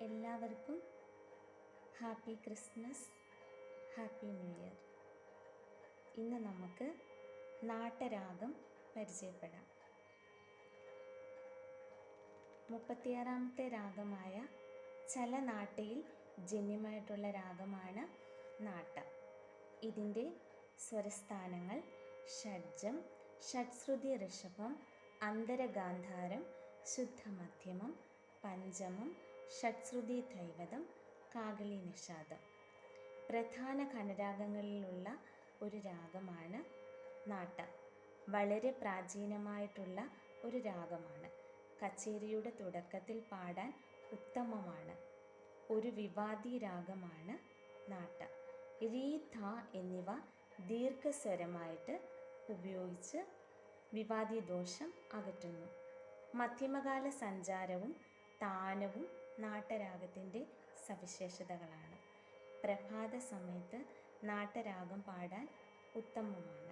എല്ലാവർക്കും happy Christmas, happy new year. ഇന്ന് നമുക്ക് നാട്ടരാഗം പരിചയപ്പെടാം. 36ാമത്തെ രാഗമായ ചലനാട്ടയിൽ ജന്യമായിട്ടുള്ള രാഗമാണ് നാട്ട. ഇതിൻ്റെ സ്വരസ്ഥാനങ്ങൾ ഷഡ്ജം, ഷഡ്ശ്രുതി ഋഷഭം, അന്തരഗാന്ധാരം, ശുദ്ധമധ്യമം, പഞ്ചമം, ഷഡ്ശ്രുതി ധൈവതം, കാകളി നിഷാദം. പ്രധാന ഘനരാഗങ്ങളിലുള്ള ഒരു രാഗമാണ് നാട്ട. വളരെ പ്രാചീനമായിട്ടുള്ള ഒരു രാഗമാണ്. കച്ചേരിയുടെ തുടക്കത്തിൽ പാടാൻ ഉത്തമമാണ്. ഒരു വിവാദി രാഗമാണ് നാട്ട. രീ, ധ എന്നിവ ദീർഘസ്വരമായിട്ട് ഉപയോഗിച്ച് വിവാദി ദോഷം അകറ്റുന്നു. മധ്യമകാല സഞ്ചാരവും താനവും നാട്ടരാഗത്തിൻ്റെ സവിശേഷതകളാണ്. പ്രഭാത സമയത്ത് നാട്ടരാഗം പാടാൻ ഉത്തമമാണ്.